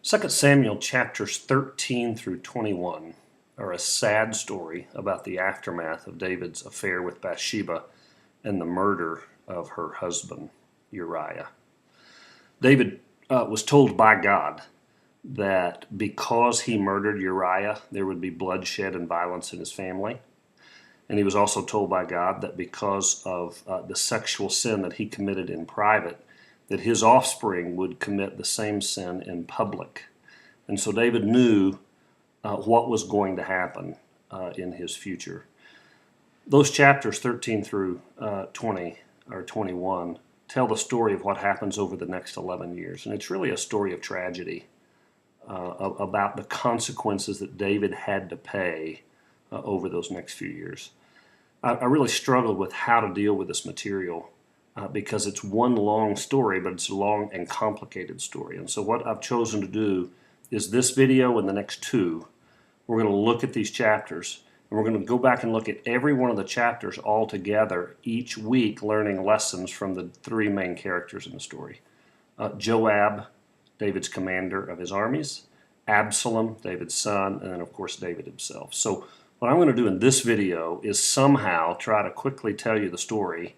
2 Samuel chapters 13 through 21 are a sad story about the aftermath of David's affair with Bathsheba and the murder of her husband, Uriah. David was told by God that because he murdered Uriah, there would be bloodshed and violence in his family. And he was also told by God that because of the sexual sin that he committed in private, that his offspring would commit the same sin in public. And so David knew what was going to happen in his future. Those chapters 13 through 20 or 21 tell the story of what happens over the next 11 years. And it's really a story of tragedy about the consequences that David had to pay over those next few years. I really struggled with how to deal with this material because it's one long story, but it's a long and complicated story. And so what I've chosen to do is this video and the next two, we're going to look at these chapters, and we're going to go back and look at every one of the chapters all together each week, learning lessons from the three main characters in the story. Joab, David's commander of his armies, Absalom, David's son, and then of course David himself. So what I'm going to do in this video is somehow try to quickly tell you the story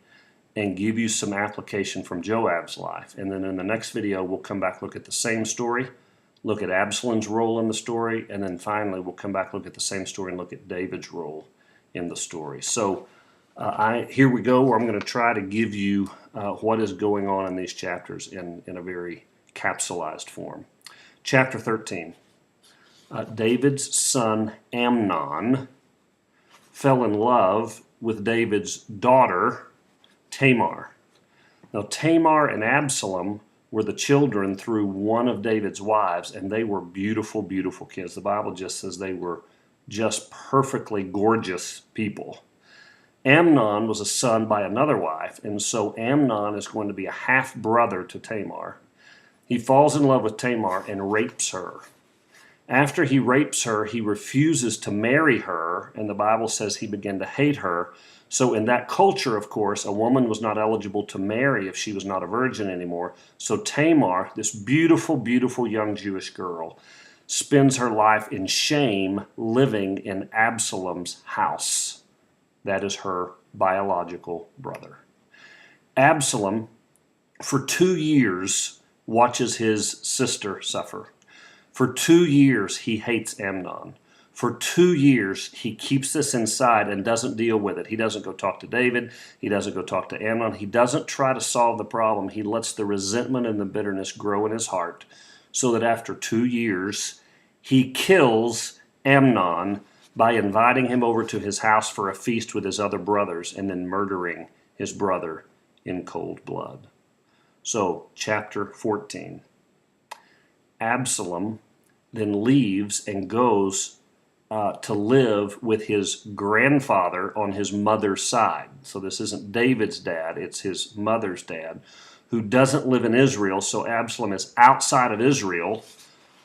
and give you some application from Joab's life. And then in the next video, we'll come back, look at the same story, look at Absalom's role in the story, and then finally we'll come back, look at the same story, and look at David's role in the story. So here we go, where I'm going to try to give you what is going on in these chapters in a very capsulized form. Chapter 13. David's son Amnon fell in love with David's daughter Tamar. Now Tamar and Absalom were the children through one of David's wives, and they were beautiful, beautiful kids. The Bible just says they were just perfectly gorgeous people. Amnon was a son by another wife, and so Amnon is going to be a half-brother to Tamar. He falls in love with Tamar and rapes her. After he rapes her, he refuses to marry her, and the Bible says he began to hate her. So in that culture, of course, a woman was not eligible to marry if she was not a virgin anymore. So Tamar, this beautiful, beautiful young Jewish girl, spends her life in shame living in Absalom's house. That is her biological brother. Absalom, for 2 years, watches his sister suffer. For 2 years, he hates Amnon. For 2 years, he keeps this inside and doesn't deal with it. He doesn't go talk to David. He doesn't go talk to Amnon. He doesn't try to solve the problem. He lets the resentment and the bitterness grow in his heart so that after 2 years, he kills Amnon by inviting him over to his house for a feast with his other brothers and then murdering his brother in cold blood. So, chapter 14. Absalom then leaves and goes to live with his grandfather on his mother's side. So this isn't David's dad, it's his mother's dad, who doesn't live in Israel. So Absalom is outside of Israel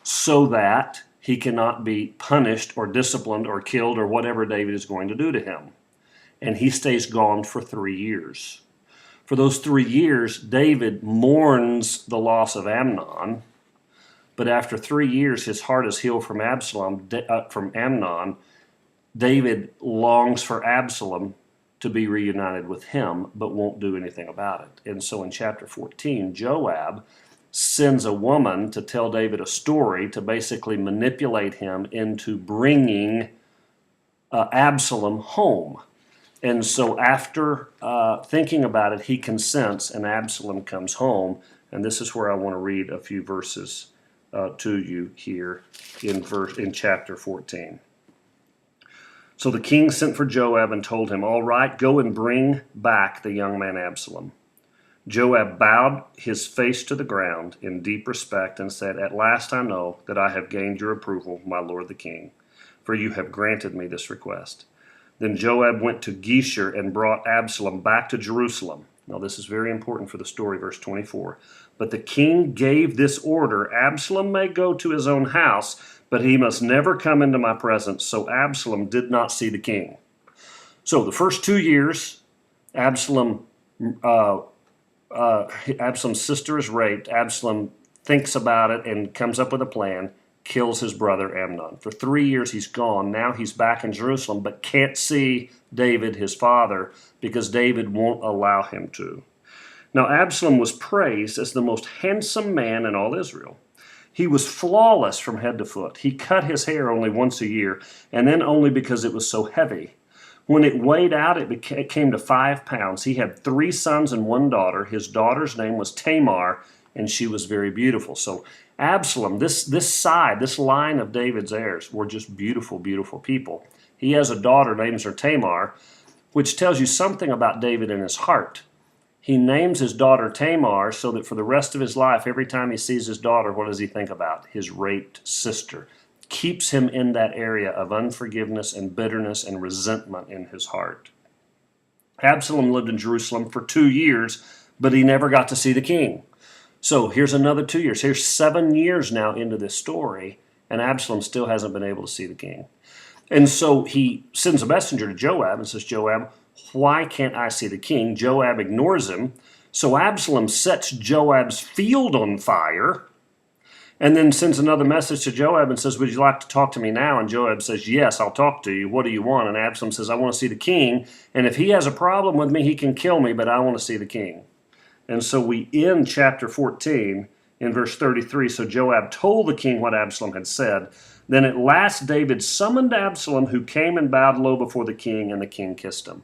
so that he cannot be punished or disciplined or killed or whatever David is going to do to him. And he stays gone for 3 years. For those 3 years, David mourns the loss of Amnon. But after 3 years, his heart is healed from Amnon. David longs for Absalom to be reunited with him, but won't do anything about it. And so in chapter 14, Joab sends a woman to tell David a story to basically manipulate him into bringing Absalom home. And so after thinking about it, he consents, and Absalom comes home. And this is where I want to read a few verses to you here in chapter 14. So the king sent for Joab and told him, "All right, go and bring back the young man Absalom." Joab bowed his face to the ground in deep respect and said, "At last I know that I have gained your approval, my lord the king, for you have granted me this request." Then Joab went to Geshur and brought Absalom back to Jerusalem. Now this is very important for the story, verse 24. But the king gave this order, "Absalom may go to his own house, but he must never come into my presence." So Absalom did not see the king. So the first 2 years, Absalom's sister is raped. Absalom thinks about it and comes up with a plan, kills his brother Amnon. For 3 years he's gone. Now he's back in Jerusalem, but can't see David, his father, because David won't allow him to. Now Absalom was praised as the most handsome man in all Israel. He was flawless from head to foot. He cut his hair only once a year, and then only because it was so heavy. When it weighed out, it came to 5 pounds. He had 3 sons and 1 daughter. His daughter's name was Tamar, and she was very beautiful. So Absalom, this line of David's heirs were just beautiful, beautiful people. He has a daughter named her Tamar, which tells you something about David in his heart. He names his daughter Tamar so that for the rest of his life, every time he sees his daughter, what does he think about? His raped sister. Keeps him in that area of unforgiveness and bitterness and resentment in his heart. Absalom lived in Jerusalem for 2 years, but he never got to see the king. So here's another 2 years. Here's 7 years now into this story, and Absalom still hasn't been able to see the king. And so he sends a messenger to Joab and says, Joab, why can't I see the king? Joab ignores him. So Absalom sets Joab's field on fire and then sends another message to Joab and says, would you like to talk to me now? And Joab says, yes, I'll talk to you. What do you want? And Absalom says, I want to see the king. And if he has a problem with me, he can kill me, but I want to see the king. And so we end chapter 14 in verse 33. So Joab told the king what Absalom had said. Then at last David summoned Absalom, who came and bowed low before the king, and the king kissed him.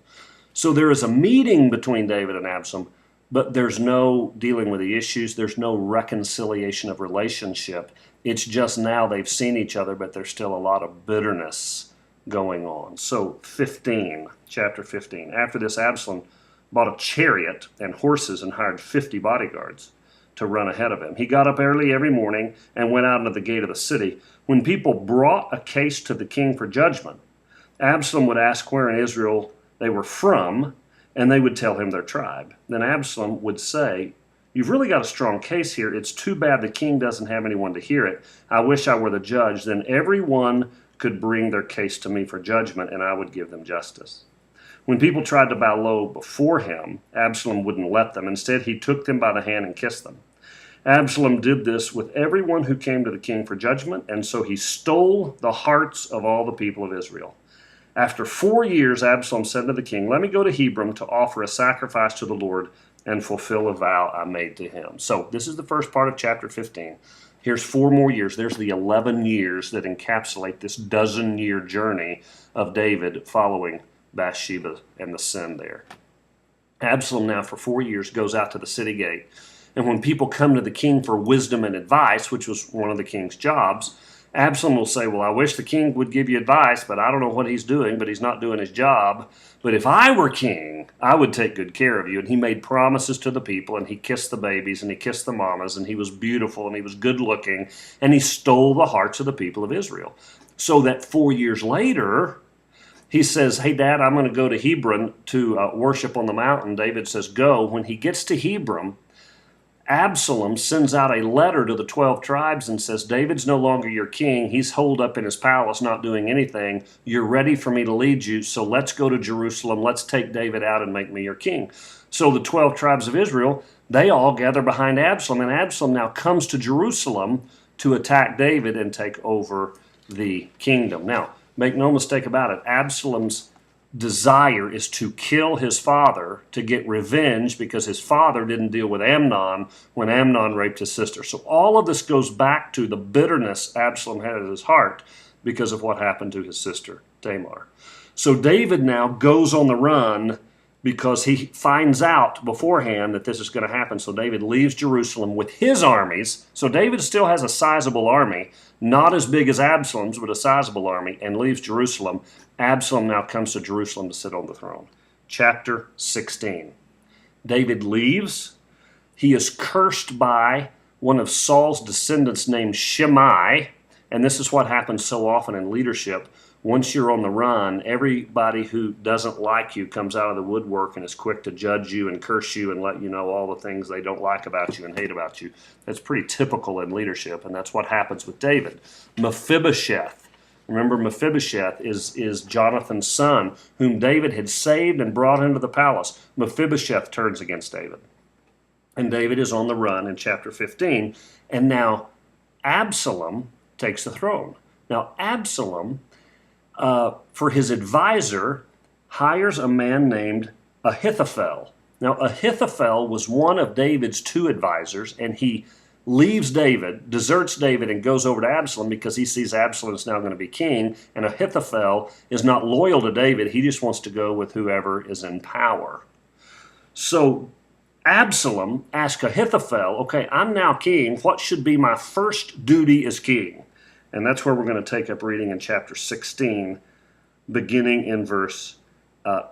So there is a meeting between David and Absalom, but there's no dealing with the issues. There's no reconciliation of relationship. It's just now they've seen each other, but there's still a lot of bitterness going on. So chapter 15. After this, Absalom bought a chariot and horses and hired 50 bodyguards to run ahead of him. He got up early every morning and went out into the gate of the city. When people brought a case to the king for judgment, Absalom would ask where in Israel they were from, and they would tell him their tribe. Then Absalom would say, you've really got a strong case here. It's too bad the king doesn't have anyone to hear it. I wish I were the judge. Then everyone could bring their case to me for judgment, and I would give them justice. When people tried to bow low before him, Absalom wouldn't let them. Instead, he took them by the hand and kissed them. Absalom did this with everyone who came to the king for judgment, and so he stole the hearts of all the people of Israel. After 4 years, Absalom said to the king, let me go to Hebron to offer a sacrifice to the Lord and fulfill a vow I made to him. So this is the first part of chapter 15. Here's 4 more years. There's the 11 years that encapsulate this dozen-year journey of David following Bathsheba and the sin there. Absalom now for 4 years goes out to the city gate. And when people come to the king for wisdom and advice, which was one of the king's jobs, Absalom will say, well, I wish the king would give you advice, but I don't know what he's doing, but he's not doing his job. But if I were king, I would take good care of you. And he made promises to the people, and he kissed the babies, and he kissed the mamas, and he was beautiful, and he was good looking, and he stole the hearts of the people of Israel. So that 4 years later, he says, hey, Dad, I'm going to go to Hebron to worship on the mountain. David says, go. When he gets to Hebron, Absalom sends out a letter to the 12 tribes and says, David's no longer your king. He's holed up in his palace not doing anything. You're ready for me to lead you, so let's go to Jerusalem. Let's take David out and make me your king. So the 12 tribes of Israel, they all gather behind Absalom, and Absalom now comes to Jerusalem to attack David and take over the kingdom. Now, make no mistake about it, Absalom's desire is to kill his father to get revenge because his father didn't deal with Amnon when Amnon raped his sister. So all of this goes back to the bitterness Absalom had in his heart because of what happened to his sister Tamar. So David now goes on the run because he finds out beforehand that this is going to happen. So David leaves Jerusalem with his armies. So David still has a sizable army, not as big as Absalom's, but a sizable army, and leaves Jerusalem. Absalom now comes to Jerusalem to sit on the throne. Chapter 16. David leaves. He is cursed by one of Saul's descendants named Shimei, and this is what happens so often in leadership. Once you're on the run, everybody who doesn't like you comes out of the woodwork and is quick to judge you and curse you and let you know all the things they don't like about you and hate about you. That's pretty typical in leadership, and that's what happens with David. Mephibosheth. Remember, Mephibosheth is Jonathan's son, whom David had saved and brought into the palace. Mephibosheth turns against David. And David is on the run in chapter 15. And now Absalom takes the throne. Now Absalom, for his advisor, hires a man named Ahithophel. Now Ahithophel was one of David's two advisors, and he leaves David, deserts David, and goes over to Absalom because he sees Absalom is now going to be king, and Ahithophel is not loyal to David. He just wants to go with whoever is in power. So Absalom asked Ahithophel, okay, I'm now king. What should be my first duty as king? And that's where we're going to take up reading in chapter 16, beginning in verse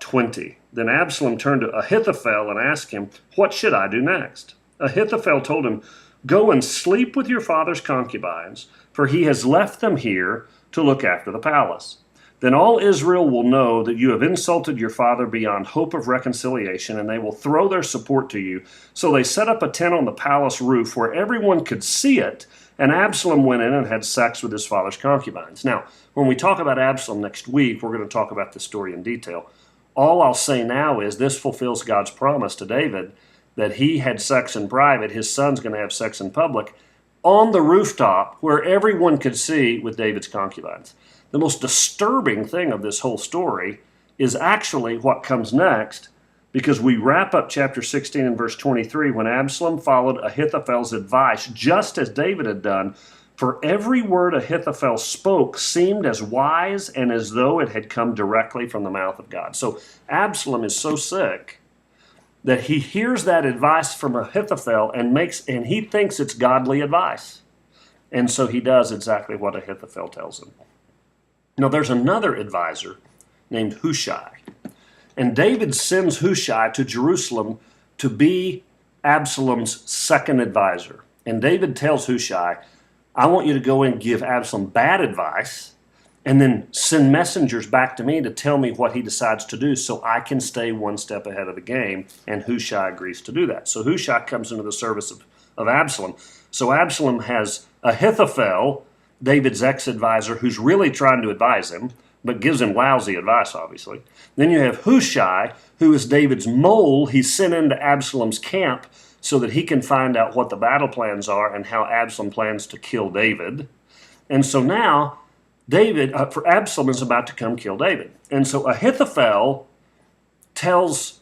20. Then Absalom turned to Ahithophel and asked him, what should I do next? Ahithophel told him, go and sleep with your father's concubines, for he has left them here to look after the palace. Then all Israel will know that you have insulted your father beyond hope of reconciliation, and they will throw their support to you. So they set up a tent on the palace roof where everyone could see it, and Absalom went in and had sex with his father's concubines. Now, when we talk about Absalom next week, we're going to talk about this story in detail. All I'll say now is this fulfills God's promise to David that he had sex in private, his son's going to have sex in public, on the rooftop where everyone could see with David's concubines. The most disturbing thing of this whole story is actually what comes next, because we wrap up chapter 16 and verse 23 when Absalom followed Ahithophel's advice, just as David had done. For every word Ahithophel spoke seemed as wise and as though it had come directly from the mouth of God. So Absalom is so sick that he hears that advice from Ahithophel and he thinks it's godly advice. And so he does exactly what Ahithophel tells him. Now there's another advisor named Hushai. And David sends Hushai to Jerusalem to be Absalom's second advisor. And David tells Hushai, I want you to go and give Absalom bad advice and then send messengers back to me to tell me what he decides to do so I can stay one step ahead of the game. And Hushai agrees to do that. So Hushai comes into the service of Absalom. So Absalom has Ahithophel, David's ex-advisor, who's really trying to advise him, but gives him lousy advice, obviously. Then you have Hushai, who is David's mole. He's sent into Absalom's camp so that he can find out what the battle plans are and how Absalom plans to kill David. And so now Absalom is about to come kill David. And so Ahithophel tells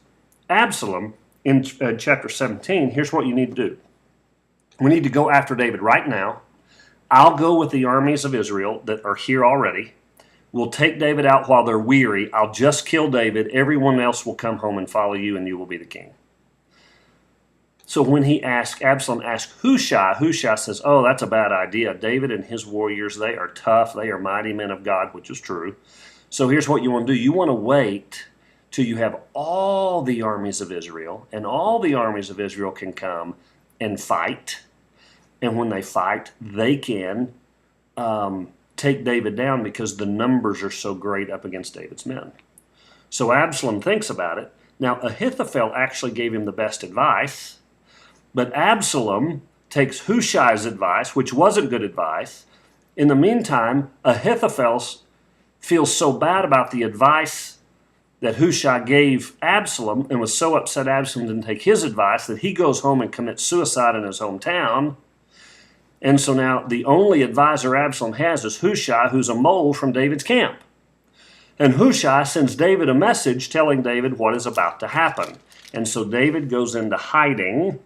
Absalom in chapter 17, here's what you need to do. We need to go after David right now. I'll go with the armies of Israel that are here already. We'll take David out while they're weary. I'll just kill David. Everyone else will come home and follow you, and you will be the king. So when Absalom asked Hushai, Hushai says, oh, that's a bad idea. David and his warriors, they are tough. They are mighty men of God, which is true. So here's what you want to do. You want to wait till you have all the armies of Israel, and all the armies of Israel can come and fight. And when they fight, they can take David down because the numbers are so great up against David's men. So Absalom thinks about it. Now, Ahithophel actually gave him the best advice, but Absalom takes Hushai's advice, which wasn't good advice. In the meantime, Ahithophel feels so bad about the advice that Hushai gave Absalom and was so upset Absalom didn't take his advice that he goes home and commits suicide in his hometown. And so now the only advisor Absalom has is Hushai, who's a mole from David's camp. And Hushai sends David a message telling David what is about to happen. And so David goes into hiding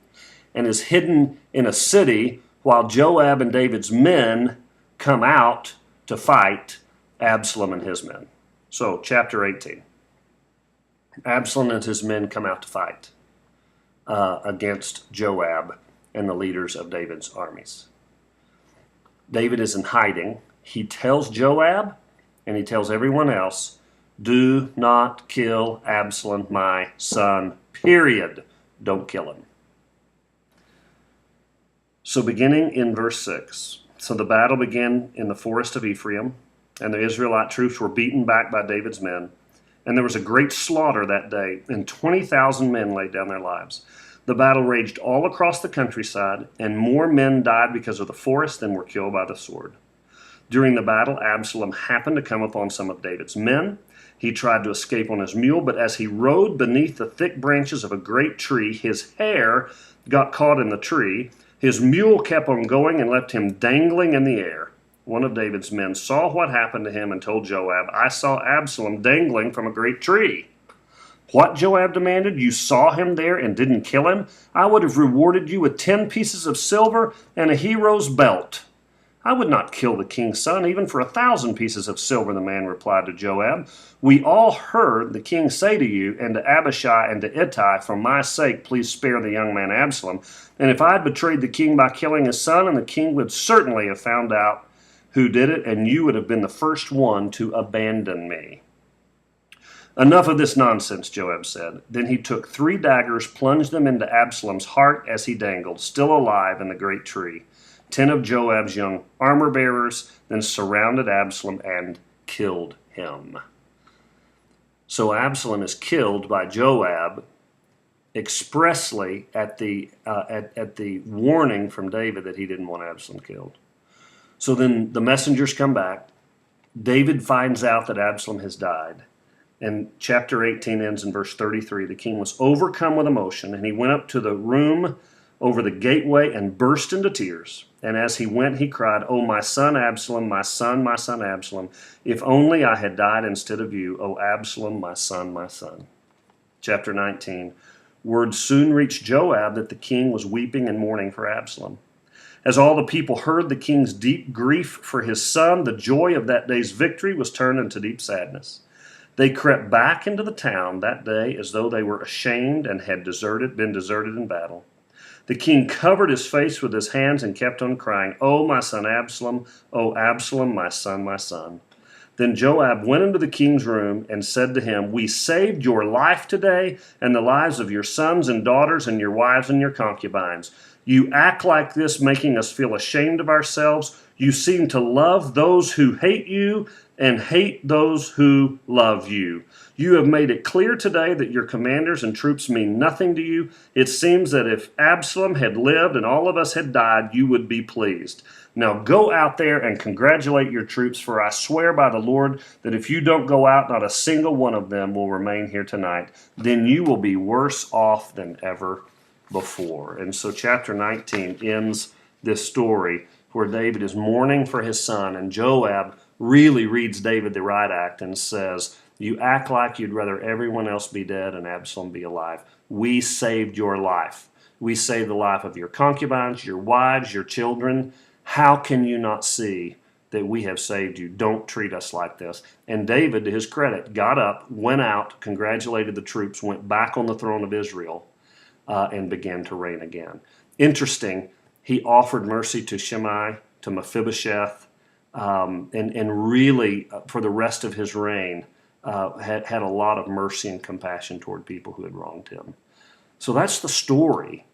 and is hidden in a city while Joab and David's men come out to fight Absalom and his men. So chapter 18. Absalom and his men come out to fight against Joab and the leaders of David's armies. David is in hiding. He tells Joab and he tells everyone else, do not kill Absalom, my son, period. Don't kill him. So beginning in verse 6, so the battle began in the forest of Ephraim, and the Israelite troops were beaten back by David's men. And there was a great slaughter that day, and 20,000 men laid down their lives. The battle raged all across the countryside, and more men died because of the forest than were killed by the sword. During the battle, Absalom happened to come upon some of David's men. He tried to escape on his mule, but as he rode beneath the thick branches of a great tree, his hair got caught in the tree. His mule kept on going and left him dangling in the air. One of David's men saw what happened to him and told Joab, I saw Absalom dangling from a great tree. What? Joab demanded. You saw him there and didn't kill him? I would have rewarded you with 10 pieces of silver and a hero's belt. I would not kill the king's son, even for 1,000 pieces of silver, the man replied to Joab. We all heard the king say to you and to Abishai and to Ittai, for my sake, please spare the young man Absalom. And if I had betrayed the king by killing his son, and the king would certainly have found out who did it, and you would have been the first one to abandon me. Enough of this nonsense, Joab said. Then he took 3 daggers, plunged them into Absalom's heart as he dangled, still alive in the great tree. 10 of Joab's young armor-bearers then surrounded Absalom and killed him. So Absalom is killed by Joab expressly at the warning from David that he didn't want Absalom killed. So then the messengers come back. David finds out that Absalom has died. And chapter 18 ends in verse 33. The king was overcome with emotion, and he went up to the room over the gateway and burst into tears. And as he went, he cried, Oh, my son Absalom, my son Absalom, if only I had died instead of you, O Absalom, my son, my son. Chapter 19. Word soon reached Joab that the king was weeping and mourning for Absalom. As all the people heard the king's deep grief for his son, the joy of that day's victory was turned into deep sadness. They crept back into the town that day as though they were ashamed and had been deserted in battle. The king covered his face with his hands and kept on crying, Oh, my son Absalom, O Absalom, my son, my son. Then Joab went into the king's room and said to him, We saved your life today and the lives of your sons and daughters and your wives and your concubines. You act like this, making us feel ashamed of ourselves. You seem to love those who hate you and hate those who love you. You have made it clear today that your commanders and troops mean nothing to you. It seems that if Absalom had lived and all of us had died, you would be pleased. Now go out there and congratulate your troops, for I swear by the Lord that if you don't go out, not a single one of them will remain here tonight. Then you will be worse off than ever before. And so chapter 19 ends this story where David is mourning for his son, and Joab really reads David the right act and says, You act like you'd rather everyone else be dead and Absalom be alive. We saved your life. We saved the life of your concubines, your wives, your children. How can you not see that we have saved you? Don't treat us like this. And David, to his credit, got up, went out, congratulated the troops, went back on the throne of Israel, and began to reign again. Interesting, he offered mercy to Shimei, to Mephibosheth, and really, for the rest of his reign, had a lot of mercy and compassion toward people who had wronged him. So that's the story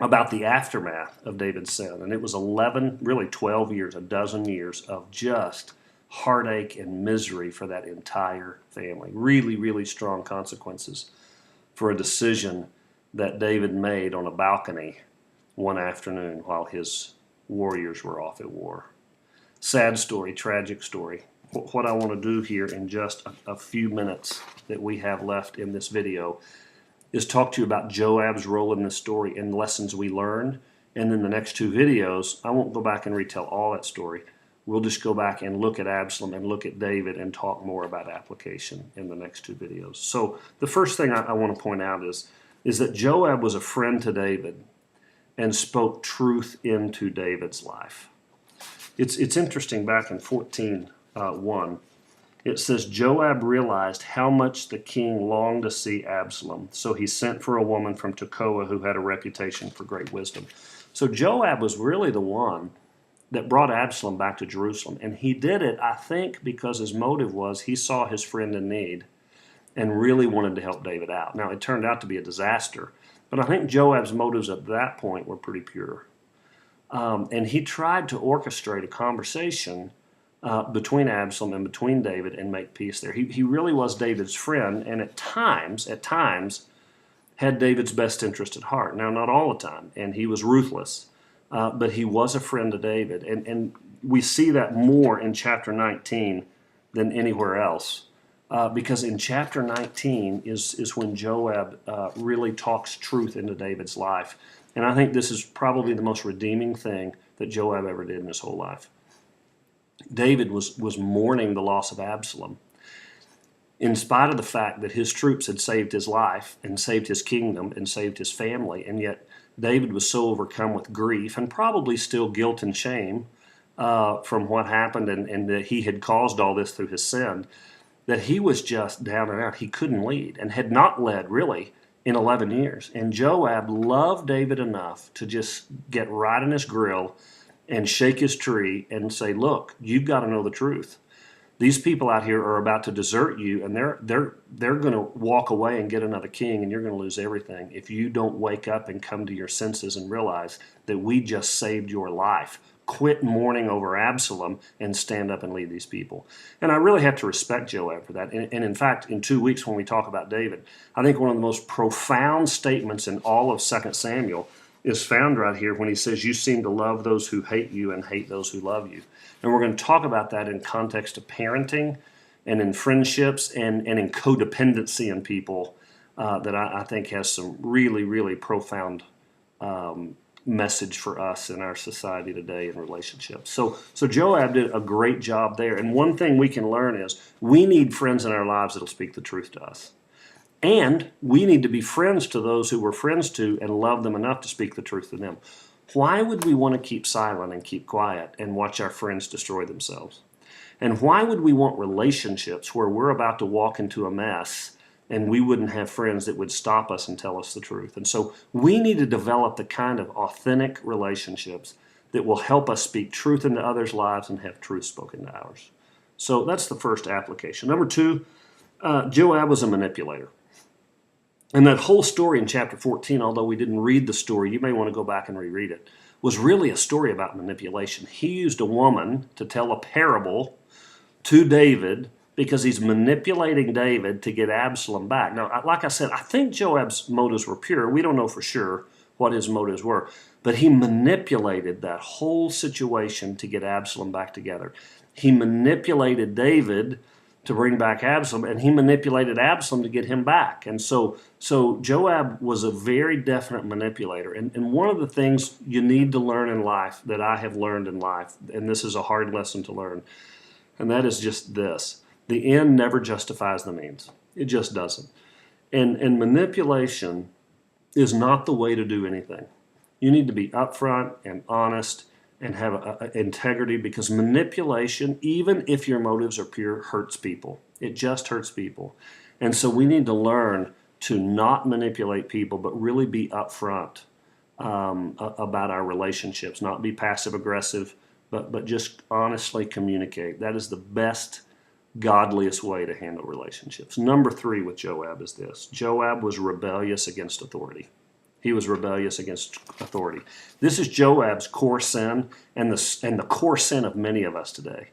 about the aftermath of David's sin. And it was 11, really 12 years, a dozen years of just heartache and misery for that entire family. Really, really strong consequences for a decision that David made on a balcony one afternoon while his warriors were off at war. Sad story, tragic story. What I want to do here in just a few minutes that we have left in this video is talk to you about Joab's role in this story and lessons we learned. And then the next 2 videos, I won't go back and retell all that story. We'll just go back and look at Absalom and look at David and talk more about application in the next 2 videos. So the first thing I want to point out is that Joab was a friend to David and spoke truth into David's life. It's interesting, back in 14:1, it says, Joab realized how much the king longed to see Absalom, so he sent for a woman from Tekoa who had a reputation for great wisdom. So Joab was really the one that brought Absalom back to Jerusalem, and he did it, I think, because his motive was he saw his friend in need and really wanted to help David out. Now, it turned out to be a disaster, but I think Joab's motives at that point were pretty pure. And he tried to orchestrate a conversation between Absalom and between David and make peace there. He really was David's friend, and at times, had David's best interest at heart. Now, not all the time, and he was ruthless, but he was a friend to David. And we see that more in chapter 19 than anywhere else because in chapter 19 is when Joab really talks truth into David's life. And I think this is probably the most redeeming thing that Joab ever did in his whole life. David was mourning the loss of Absalom, in spite of the fact that his troops had saved his life and saved his kingdom and saved his family. And yet David was so overcome with grief and probably still guilt and shame from what happened and that he had caused all this through his sin, that he was just down and out. He couldn't lead and had not led really in 11 years. And Joab loved David enough to just get right in his grill and shake his tree and say, look, you've got to know the truth. These people out here are about to desert you, and they're going to walk away and get another king, and you're going to lose everything if you don't wake up and come to your senses and realize that we just saved your life. Quit mourning over Absalom and stand up and lead these people. And I really have to respect Joab for that. And in fact, in 2 weeks when we talk about David, I think one of the most profound statements in all of 2 Samuel is found right here when he says, you seem to love those who hate you and hate those who love you. And we're going to talk about that in context of parenting and in friendships and in codependency in people that I think has some really, really profound message for us in our society today in relationships. So Joab did a great job there. And one thing we can learn is we need friends in our lives that'll speak the truth to us. And we need to be friends to those who we're friends to and love them enough to speak the truth to them. Why would we want to keep silent and keep quiet and watch our friends destroy themselves? And why would we want relationships where we're about to walk into a mess and we wouldn't have friends that would stop us and tell us the truth? And so we need to develop the kind of authentic relationships that will help us speak truth into others' lives and have truth spoken to ours. So that's the first application. Number two, Joab was a manipulator. And that whole story in chapter 14, although we didn't read the story, you may want to go back and reread it, was really a story about manipulation. He used a woman to tell a parable to David because he's manipulating David to get Absalom back. Now, like I said, I think Joab's motives were pure. We don't know for sure what his motives were, but he manipulated that whole situation to get Absalom back together. He manipulated David to bring back Absalom, and he manipulated Absalom to get him back. And so Joab was a very definite manipulator. And one of the things you need to learn in life that I have learned in life, and this is a hard lesson to learn, and that is just this. The end never justifies the means. It just doesn't. And manipulation is not the way to do anything. You need to be upfront and honest and have integrity, because manipulation, even if your motives are pure, hurts people. It just hurts people. And so we need to learn to not manipulate people, but really be upfront about our relationships, not be passive aggressive, but just honestly communicate. That is the best, godliest way to handle relationships. Number three with Joab is this. Joab was rebellious against authority. He was rebellious against authority. This is Joab's core sin and the core sin of many of us today.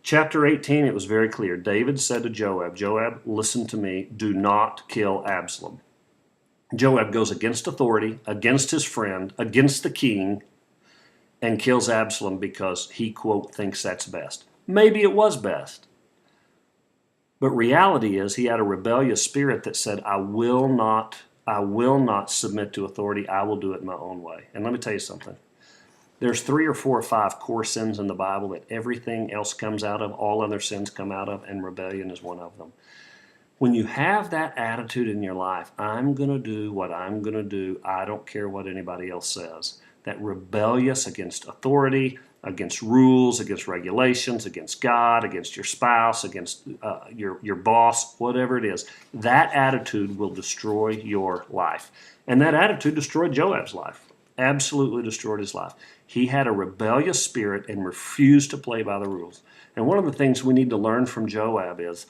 Chapter 18, it was very clear. David said to Joab, Joab, listen to me, do not kill Absalom. Joab goes against authority, against his friend, against the king, and kills Absalom because he, quote, thinks that's best. Maybe it was best. But reality is he had a rebellious spirit that said, I will not submit to authority. I will do it my own way. And let me tell you something. There's 3 or 4 or 5 core sins in the Bible that everything else comes out of, all other sins come out of, and rebellion is one of them. When you have that attitude in your life, I'm going to do what I'm going to do, I don't care what anybody else says, that rebellious against authority, against rules, against regulations, against God, against your spouse, against your boss, whatever it is, that attitude will destroy your life. And that attitude destroyed Joab's life, absolutely destroyed his life. He had a rebellious spirit and refused to play by the rules. And one of the things we need to learn from Joab is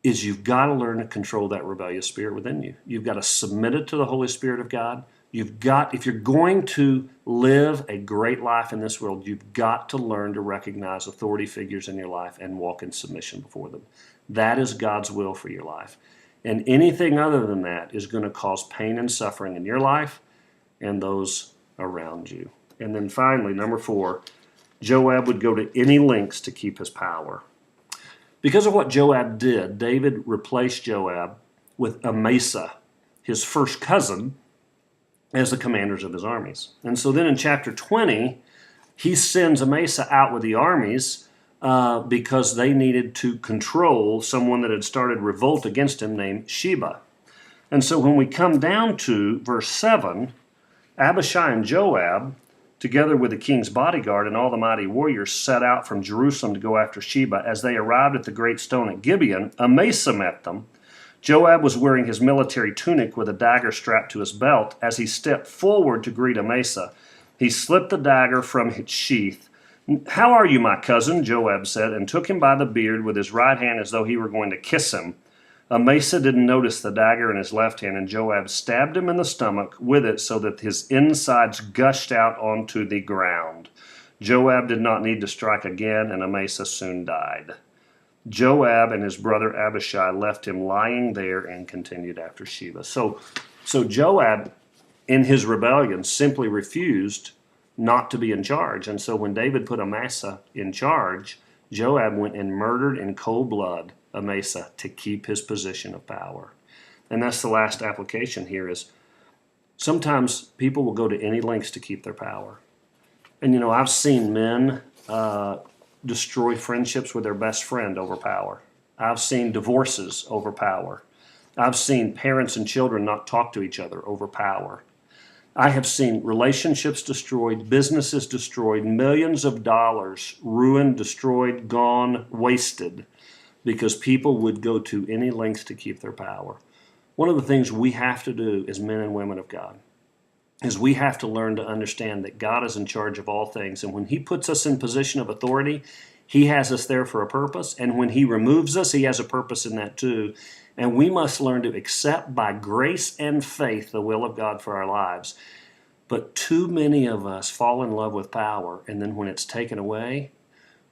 you've got to learn to control that rebellious spirit within you. You've got to submit it to the Holy Spirit of God. If you're going to live a great life in this world, you've got to learn to recognize authority figures in your life and walk in submission before them. That is God's will for your life. And anything other than that is going to cause pain and suffering in your life and those around you. And then finally, number 4, Joab would go to any lengths to keep his power. Because of what Joab did, David replaced Joab with Amasa, his first cousin, as the commanders of his armies. And so then in chapter 20, he sends Amasa out with the armies because they needed to control someone that had started revolt against him named Sheba. And so when we come down to verse 7, Abishai and Joab, together with the king's bodyguard and all the mighty warriors, set out from Jerusalem to go after Sheba. As they arrived at the great stone at Gibeon, Amasa met them. Joab was wearing his military tunic with a dagger strapped to his belt. As he stepped forward to greet Amasa, he slipped the dagger from its sheath. "How are you, my cousin?" Joab said, and took him by the beard with his right hand as though he were going to kiss him. Amasa didn't notice the dagger in his left hand, and Joab stabbed him in the stomach with it so that his insides gushed out onto the ground. Joab did not need to strike again, and Amasa soon died. Joab and his brother Abishai left him lying there and continued after Sheba. So Joab, in his rebellion, simply refused not to be in charge. And so when David put Amasa in charge, Joab went and murdered in cold blood Amasa to keep his position of power. And that's the last application here is sometimes people will go to any lengths to keep their power. And I've seen men destroy friendships with their best friend over power. I've seen divorces over power. I've seen parents and children not talk to each other over power. I have seen relationships destroyed, businesses destroyed, millions of dollars ruined, destroyed, gone, wasted, because people would go to any lengths to keep their power. One of the things we have to do as men and women of God is we have to learn to understand that God is in charge of all things. And when he puts us in position of authority, he has us there for a purpose. And when he removes us, he has a purpose in that too. And we must learn to accept by grace and faith the will of God for our lives. But too many of us fall in love with power, and then when it's taken away,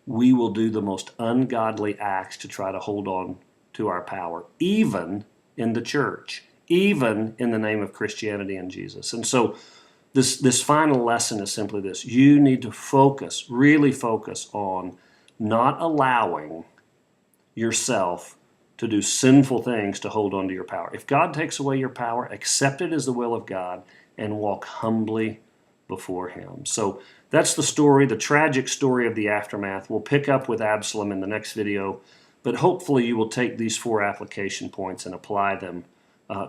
we will do the most ungodly acts to try to hold on to our power, even in the church, even in the name of Christianity and Jesus. And so this final lesson is simply this. You need to focus, really focus on not allowing yourself to do sinful things to hold on to your power. If God takes away your power, accept it as the will of God and walk humbly before him. So that's the story, the tragic story of the aftermath. We'll pick up with Absalom in the next video, but hopefully you will take these 4 application points and apply them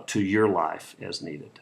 to your life as needed.